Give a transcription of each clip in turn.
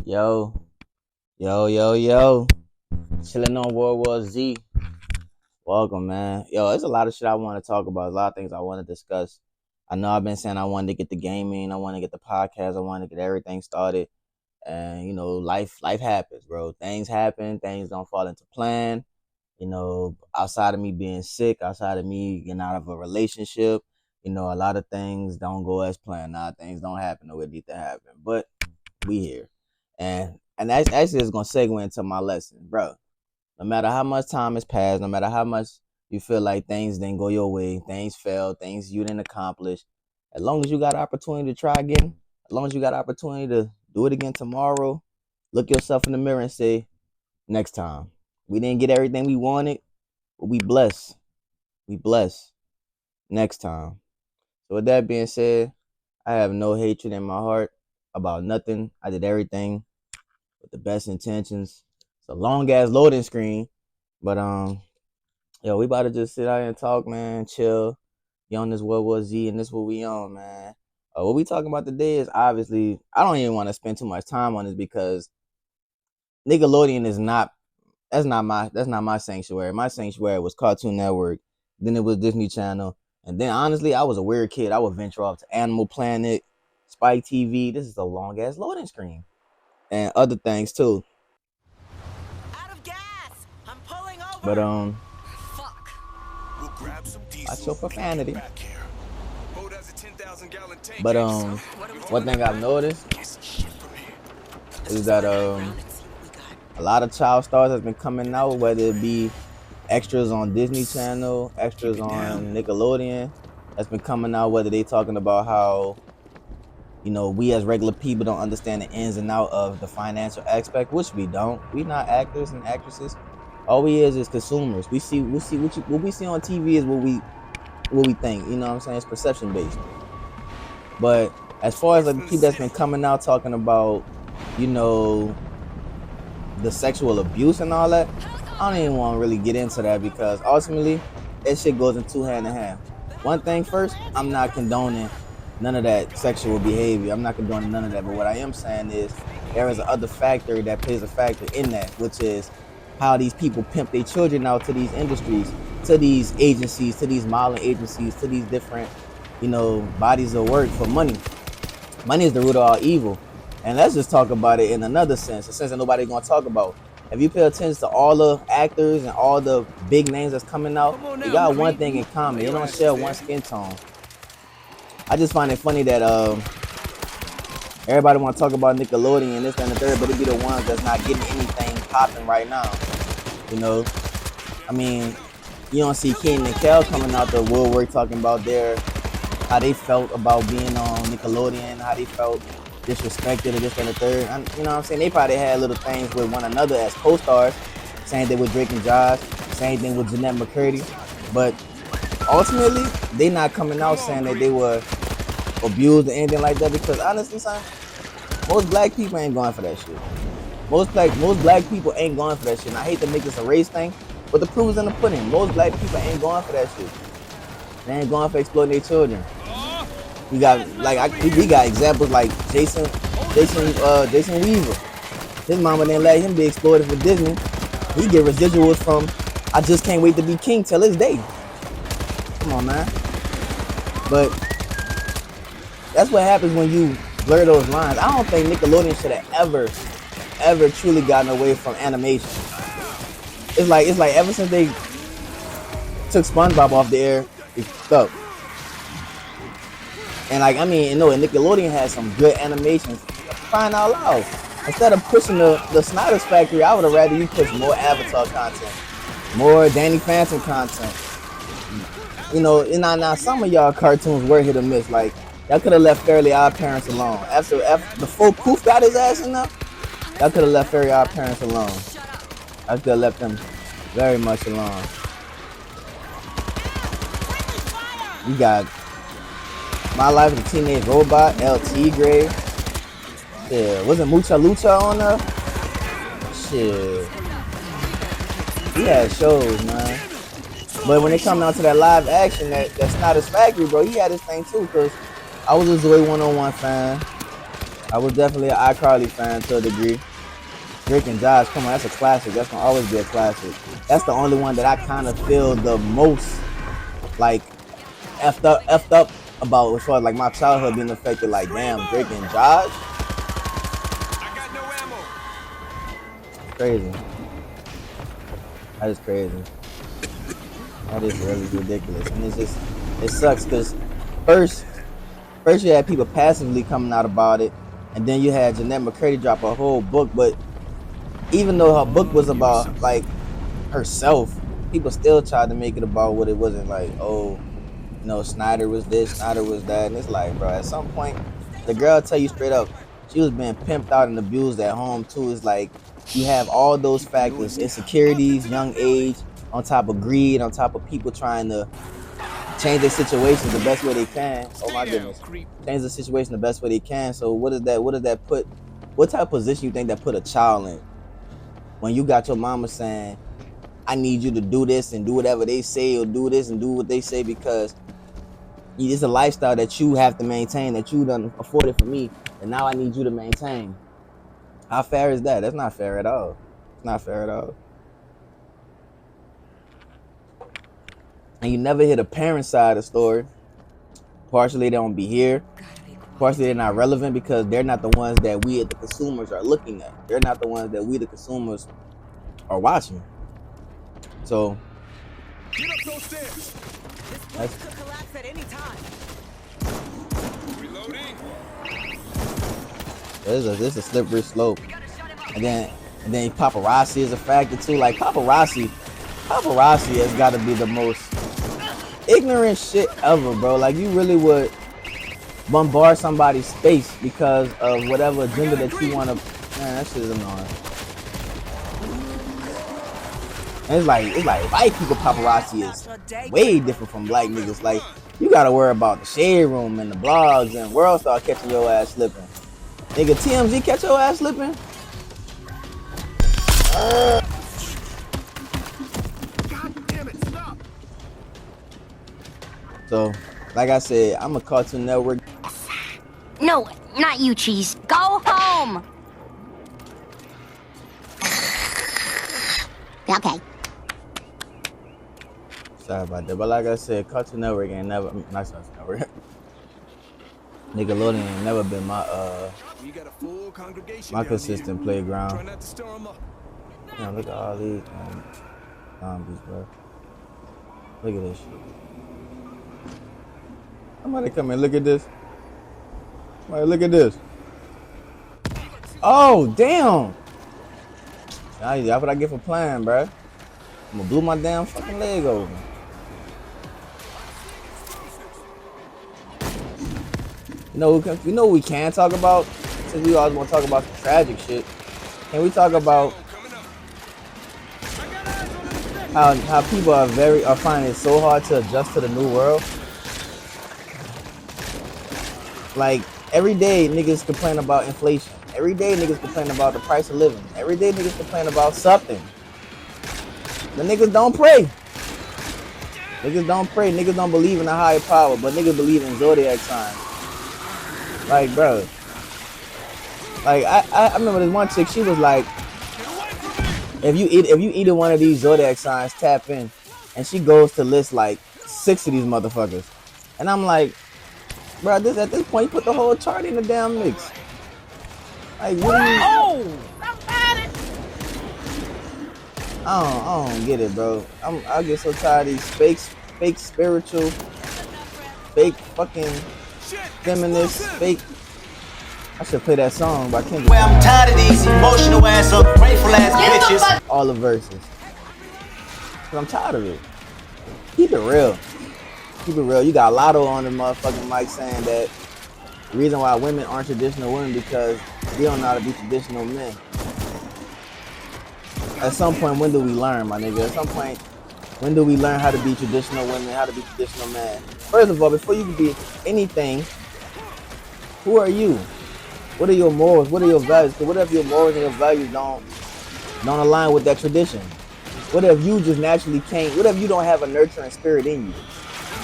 Yo, yo. Chilling on World War Z. Welcome, man. Yo, there's a lot of shit I want to talk about. A lot of things I want to discuss. I know I've been saying I wanted to get the gaming, I want to get the podcast, I want to get everything started. And life happens, bro. Things happen, things don't fall into plan. Outside of me being sick, outside of me getting out of a relationship, a lot of things don't go as planned. A lot of things don't happen the way they need to happen. But we here. And that's actually is gonna segue into my lesson, bro. No matter how much time has passed, no matter how much you feel like things didn't go your way, things failed, things you didn't accomplish, as long as you got opportunity to try again, as long as you got opportunity to do it again tomorrow, look yourself in the mirror and say, next time. We didn't get everything we wanted, but we blessed. We blessed. Next time. So with that being said, I have no hatred in my heart about nothing. I did everything with the best intentions. It's a long ass loading screen, but we about to just sit out and talk, man, chill. You on this World War Z, and this what we on, man. What we talking about today is obviously I don't even want to spend too much time on this because Nickelodeon is not that's not my sanctuary. My sanctuary was Cartoon Network, then it was Disney Channel, and then honestly I was a weird kid. I would venture off to Animal Planet, Spike TV. This is a long ass loading screen, and other things too. Out of gas. I'm pulling over. But Fuck. We'll grab some diesel. I show profanity. Back here. Boat has a 10,000-gallon tank. But one thing I've noticed is that a lot of child stars has been coming out, whether it be extras on Disney Channel, extras on Nickelodeon, that's been coming out, whether they talking about how we as regular people don't understand the ins and out of the financial aspect, which we don't. We not actors and actresses. All we is consumers. We see what we see on TV is what we think. You know what I'm saying? It's perception based. But as far as the people that's been coming out talking about, the sexual abuse and all that, I don't even want to really get into that because ultimately that shit goes in two hand in hand. One thing first, I'm not condoning none of that sexual behavior. I'm not condoning none of that. But what I am saying is there is another factor that plays a factor in that, which is how these people pimp their children out to these industries, to these agencies, to these modeling agencies, to these different, bodies of work for money. Money is the root of all evil. And let's just talk about it in another sense, a sense that nobody's going to talk about. If you pay attention to all the actors and all the big names that's coming out, they got one thing in common. They don't share one skin tone. I just find it funny that everybody want to talk about Nickelodeon and this and the third, but it be the ones that's not getting anything popping right now. I mean, you don't see Kenan and Kel coming out the woodwork talking about how they felt about being on Nickelodeon, how they felt disrespected or this and the third. And, you know what I'm saying? They probably had little things with one another as co-stars. Same thing with Drake and Josh. Same thing with Jeanette McCurdy. But ultimately, they not coming out saying that they were abused or anything like that because honestly, son, most black people ain't going for that shit. Most black people ain't going for that shit. And I hate to make this a race thing, but the proof is in the pudding. Most black people ain't going for that shit. They ain't going for exploiting their children. We got we got examples like Jason Weaver. His mama didn't let him be exploited for Disney. He get residuals from I Just Can't Wait to Be King till this day. Come on, man. But that's what happens when you blur those lines. I don't think Nickelodeon should have ever truly gotten away from animation. It's like ever since they took SpongeBob off the air, it's stuck. And and Nickelodeon has some good animations. Crying out loud. Instead of pushing the Snyder's Factory, I would have rather you push more Avatar content, more Danny Phantom content. Now some of y'all cartoons were hit or miss. Like y'all could have left Fairly Odd Parents alone. After the full Poof got his ass in there, y'all could have left Fairly Odd Parents alone. I could have left them very much alone. We got My Life as a Teenage Robot, LT Grade. Yeah, wasn't Mucha Lucha on there? Shit. He had shows, man. But when it come down to that live action, that's not his factory, bro. He had his thing too, because I was a Zoe 101 fan. I was definitely an iCarly fan to a degree. Drake and Josh, come on, that's a classic. That's gonna always be a classic. That's the only one that I kind of feel the most like effed up about as far as like my childhood being affected. Like, damn, Drake and Josh, I got no ammo. it's crazy. That is crazy. That is really ridiculous, and it's just it sucks because first you had people passively coming out about it, and then you had Jeanette McCurdy drop a whole book. But even though her book was about like herself, people still tried to make it about what it wasn't. Like, oh, you know, Snyder was this, Snyder was that, and it's like, bro, at some point, the girl tell you straight up, she was being pimped out and abused at home too. It's like you have all those factors, insecurities, young age, on top of greed, on top of people trying to change their situations the best way they can. Oh my goodness, change the situation the best way they can. So what does that put? What type of position you think that put a child in when you got your mama saying, I need you to do this and do whatever they say, or do this and do what they say, because it's a lifestyle that you have to maintain, that you done afforded for me, and now I need you to maintain. How fair is that? That's not fair at all. It's not fair at all. And you never hear the parent side of the story. Partially they don't be here. Partially they're not relevant because they're not the ones that we the consumers are looking at. They're not the ones that we the consumers are watching. So Get up those stairs. This place could collapse at any time. Reloading. this is a slippery slope. And then paparazzi is a factor too. Like paparazzi has got to be the most ignorant shit ever, bro. Like you really would bombard somebody's space because of whatever agenda that you want to. Man, that shit is annoying. And it's like white people paparazzi is way different from black niggas. Like you gotta worry about the shade room and the blogs, and world start catching your ass slipping. Nigga, TMZ catch your ass slipping. God damn it! Stop. So, like I said, I'm a Cartoon Network. No, not you, Cheese. Go home! Okay. Sorry about that, but like I said, Cartoon Network ain't never, not Cartoon Network. Nickelodeon ain't never been my We got a full congregation. my down consistent here. playground. Try not to stir 'em up. Damn, look at all these zombies, bro. Look at this shit. Somebody come and look at this. Somebody look at this. Oh, damn. That's what I get for playing, bro. I'm gonna blow my damn fucking leg over. You know what we can talk about? Since we always want to talk about some tragic shit. Can we talk about how people are finding it so hard to adjust to the new world? Like every day niggas complain about inflation. Every day niggas complain about the price of living. Every day niggas complain about something. The niggas don't pray. Niggas don't pray. Niggas don't believe in a higher power, but niggas believe in zodiac signs. Like, bro. Like I remember this one chick. She was like, if you eat one of these zodiac signs, tap in, and she goes to list like 6 of these motherfuckers, and I'm like, bro, at this point, you put the whole chart in the damn mix. Like, what do you? Oh! Somebody! I don't get it, bro. I get so tired of these fake spiritual, fake fucking feminist, fake. I should play that song by Kendrick. Well, I'm tired of these emotional ass, ungrateful ass bitches. All the verses. Cause I'm tired of it. Keep it real. Keep it real. You got Lotto on the motherfucking mic saying that the reason why women aren't traditional women because we don't know how to be traditional men. At some point, when do we learn, my nigga? At some point, when do we learn how to be traditional women, how to be traditional men? First of all, before you can be anything, who are you? What are your morals? What are your values? Because what if your morals and your values don't align with that tradition? What if you just naturally can't? What if you don't have a nurturing spirit in you?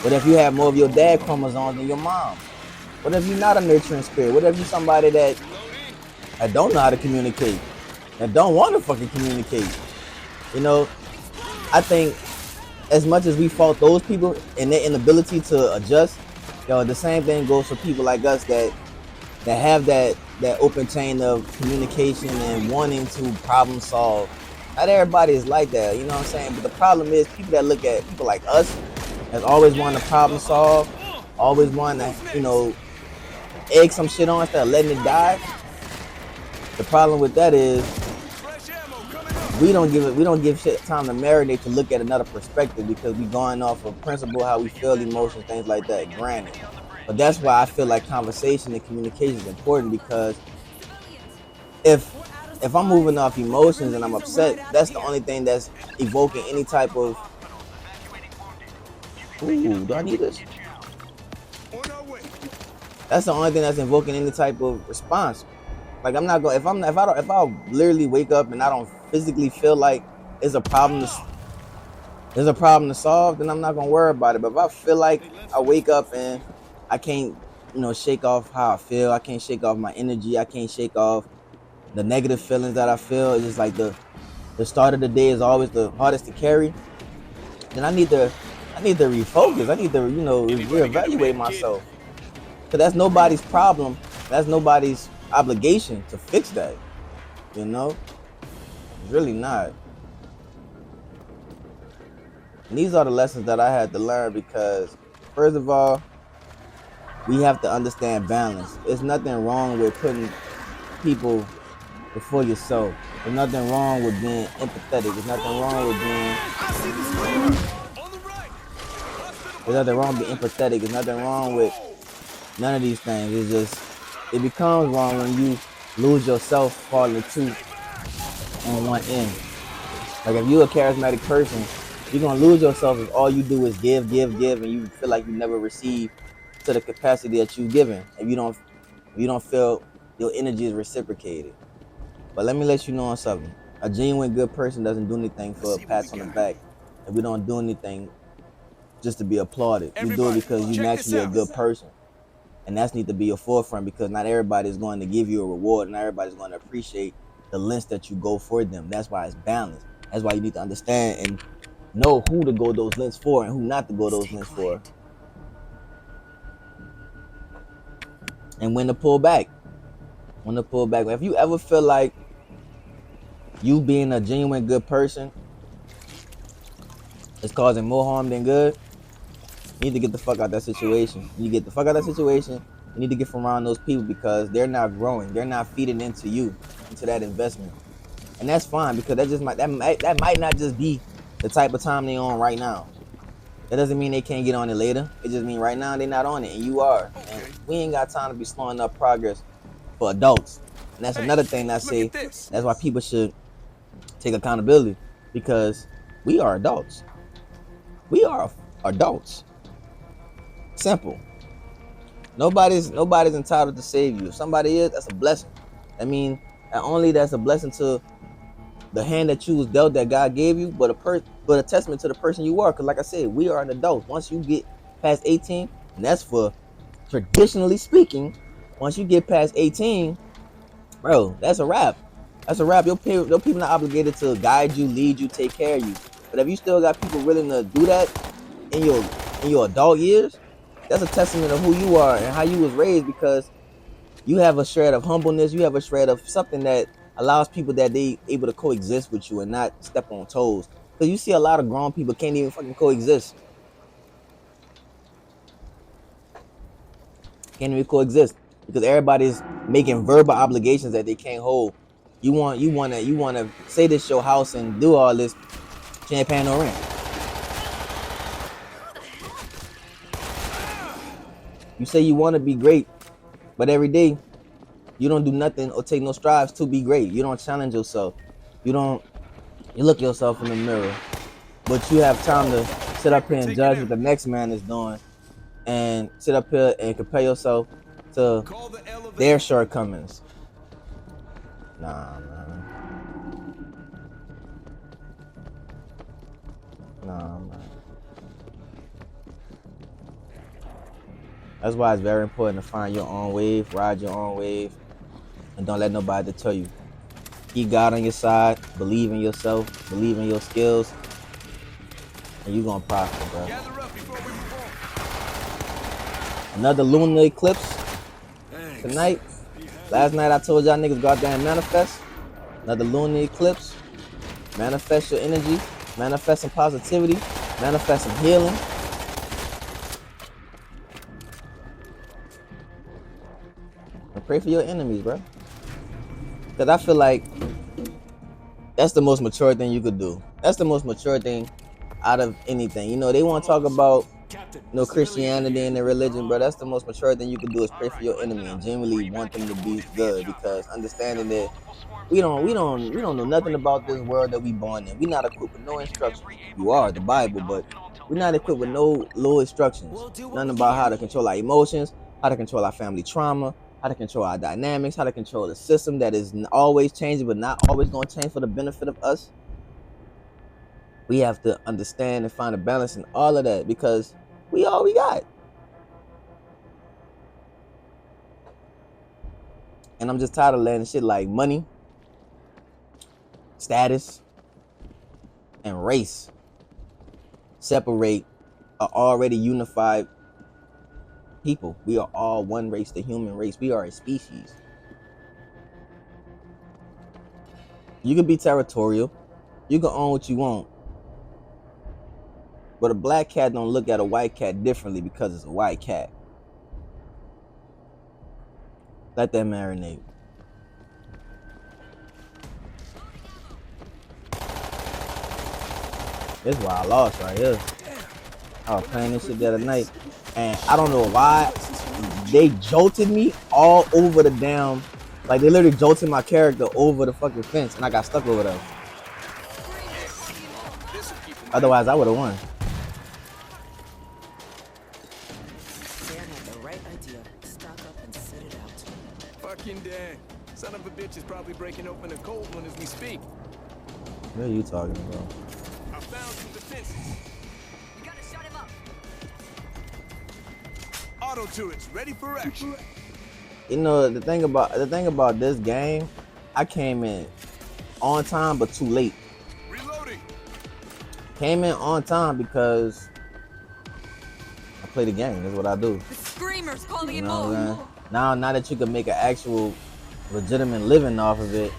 What if you have more of your dad chromosomes than your mom? What if you're not a nurturing spirit? What if you're somebody that that don't know how to communicate, that don't want to fucking communicate. You know, I think as much as we fault those people and their inability to adjust, the same thing goes for people like us that have that open chain of communication and wanting to problem solve. Not everybody is like that, you know what I'm saying? But the problem is people that look at people like us as always wanting to problem solve, always wanting to, egg some shit on instead of letting it die. The problem with that is we don't give shit time to marinate to look at another perspective because we going off of principle, how we feel, emotions, things like that. Granted, but that's why I feel like conversation and communication is important because if I'm moving off emotions and I'm upset, that's the only thing that's evoking any type of. Ooh, do I need this? That's the only thing that's invoking any type of response. Like I'm not going if I literally wake up and I don't physically feel like there's a problem to solve, then I'm not gonna worry about it. But if I feel like I wake up and I can't, shake off how I feel, I can't shake off my energy, I can't shake off the negative feelings that I feel. It's just like the start of the day is always the hardest to carry. Then I need to refocus. I need to, reevaluate myself. Cause that's nobody's problem. That's nobody's obligation to fix that. It's really not. And these are the lessons that I had to learn because, first of all, we have to understand balance. There's nothing wrong with putting people before yourself. There's nothing wrong with being empathetic. There's nothing wrong with being. There's nothing wrong with being empathetic. There's nothing wrong with none of these things. It's just it becomes wrong when you lose yourself falling too on one end. Like if you're a charismatic person, you're gonna lose yourself if all you do is give, and you feel like you never receive to the capacity that you've given. If you don't feel your energy is reciprocated. But let me let you know on something. A genuine good person doesn't do anything for pats on the back. And we don't do anything just to be applauded. We do it because you're naturally a good person. And that's need to be your forefront because not everybody is going to give you a reward. Not everybody's going to appreciate the lengths that you go for them. That's why it's balanced. That's why you need to understand and know who to go those lengths for and who not to go those lengths for. And when to pull back. If you ever feel like you being a genuine good person is causing more harm than good, you need to get the fuck out of that situation. You get the fuck out of that situation. You need to get from around those people because they're not growing. They're not feeding into you, into that investment. And that's fine because that might not just be the type of time they on right now. That doesn't mean they can't get on it later. It just means right now they're not on it and you are. And we ain't got time to be slowing up progress for adults. And that's another thing I say. That's why people should take accountability because we are adults. We are adults. Simple. Nobody's entitled to save you. If somebody is, that's a blessing. I mean, not only that's a blessing to the hand that you was dealt that God gave you, but a testament to the person you are. Because like I said, we are an adult. Once you get past 18, and that's for traditionally speaking, once you get past 18, bro, that's a wrap. That's a wrap. Your people not obligated to guide you, lead you, take care of you. But if you still got people willing to do that in your adult years, that's a testament of who you are and how you was raised because you have a shred of humbleness. You have a shred of something that allows people that they able to coexist with you and not step on toes. Because you see a lot of grown people can't even fucking coexist. Can't even coexist because everybody's making verbal obligations that they can't hold. You want to say this your house and do all this, champagne no rent. You say you want to be great, but every day you don't do nothing or take no strides to be great. You don't challenge yourself. You look yourself in the mirror, but you have time to sit up here and judge what the next man is doing and sit up here and compare yourself to their shortcomings. Nah, man. Nah, man. That's why it's very important to find your own wave, ride your own wave, And don't let nobody deter you. Keep God on your side. Believe in yourself. Believe in your skills. And you're going to prosper, bro. Gather up before we move on. Another lunar eclipse Thanks. tonight. Last night I told y'all niggas go out there and manifest. Another lunar eclipse. Manifest your energy. Manifest some positivity. Manifest some healing. And pray for your enemies, bro. Because I feel like that's the most mature thing you could do. That's the most mature thing out of anything. You know, they want to talk about Christianity and their religion, bro. That's the most mature thing you can do is pray for your enemy and genuinely want them to be good. Because understanding that we don't know nothing about this world that we born in. We're not equipped with no instructions. You are the Bible, but we're not equipped with no little instructions. Nothing about how to control our emotions, how to control our family trauma, how to control our dynamics, how to control the system that is always changing, but not always going to change for the benefit of us. We have to understand and find a balance in all of that because we all we got. And I'm just tired of letting shit like money, status, and race separate an already unified people. We are all one race, the human race. We are a species. You can be territorial. You can own what you want. But a black cat don't look at a white cat differently because it's a white cat. Let that marinate. This is why I lost right here. I was playing this shit the other night, and I don't know why they jolted me all over the damn. Like they literally jolted my character over the fucking fence, and I got stuck over there. Otherwise, I would have won. Dan had the right idea. Stock up and sit it out. Fucking Dan. Son of a bitch is probably breaking open a cold one as we speak. What are you talking about? I found some defenses. You gotta shut him up. Auto turrets ready for action. You know the thing about this game, I came in on time but too late. Reloading. Came in on time because I play the game. That's what I do. The screamer's calling You him know what I'm more. saying? Now that you can make an actual legitimate living off of it,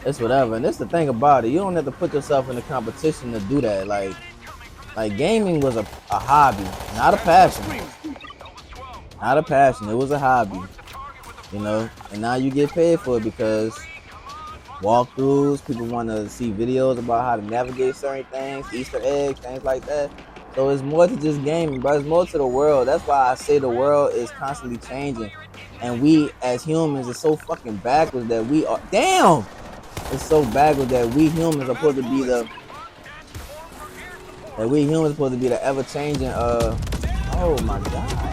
it's whatever. And that's the thing about it. You don't have to put yourself in a competition to do that. Like gaming was a hobby, not a passion. Not a passion. It was a hobby. You know, and now you get paid for it because walkthroughs, people want to see videos about how to navigate certain things, Easter eggs, things like that. So it's more to just gaming, but it's more to the world. That's why I say the world is constantly changing. And we as humans is so fucking backwards that we are, damn! It's so backwards that we humans are supposed to be the, ever changing, oh my God.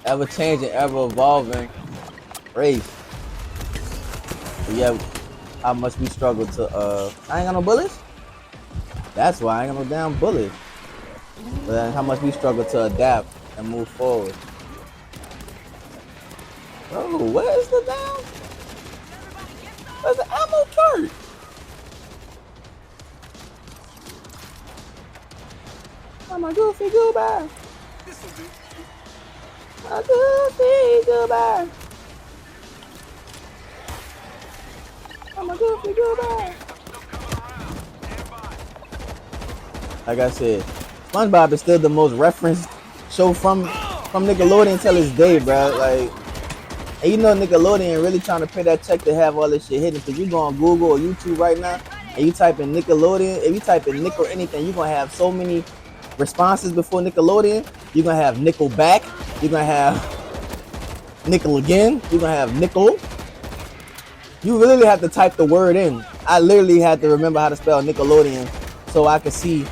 Ever changing, ever evolving race. But yeah, how much we struggle to, I ain't got no bullets? That's why I ain't got no damn bullets. But then how much we struggle to adapt and move forward. Bro, where's the damn? Where's the ammo cart? I'm a goofy goober. This'll do. A goofy goober. I'm a goofy goober. Like I said, SpongeBob is still the most referenced show from Nickelodeon till this day, bro. Like, and you know Nickelodeon really trying to pay that check to have all this shit hidden. Cause you go on Google or YouTube right now, and you type in Nickelodeon. If you type in Nickel anything, you're gonna have so many responses before Nickelodeon. You're gonna have Nickelback. You're gonna have Nickel again. You're gonna have Nickel. You really have to type the word in. I literally had to remember how to spell Nickelodeon so I could see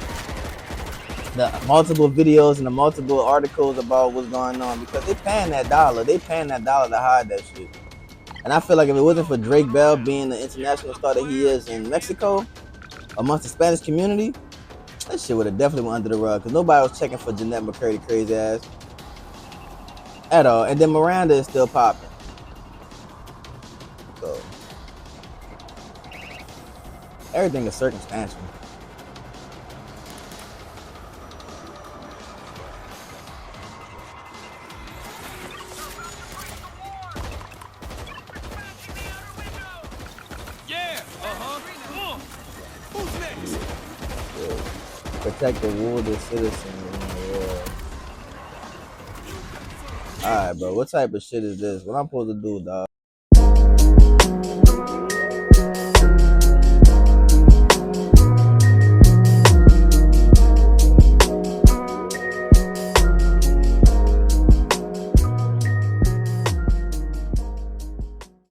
the multiple videos and the multiple articles about what's going on because they paying that dollar. They paying that dollar to hide that shit. And I feel like if it wasn't for Drake Bell being the international star that he is in Mexico, amongst the Spanish community, that shit would have definitely went under the rug because nobody was checking for Jeanette McCurdy crazy ass at all. And then Miranda is still popping. So everything is circumstantial. Yeah, who's next? Protect the wounded citizens in the world. Alright, bro. What type of shit is this? What I'm supposed to do, dog?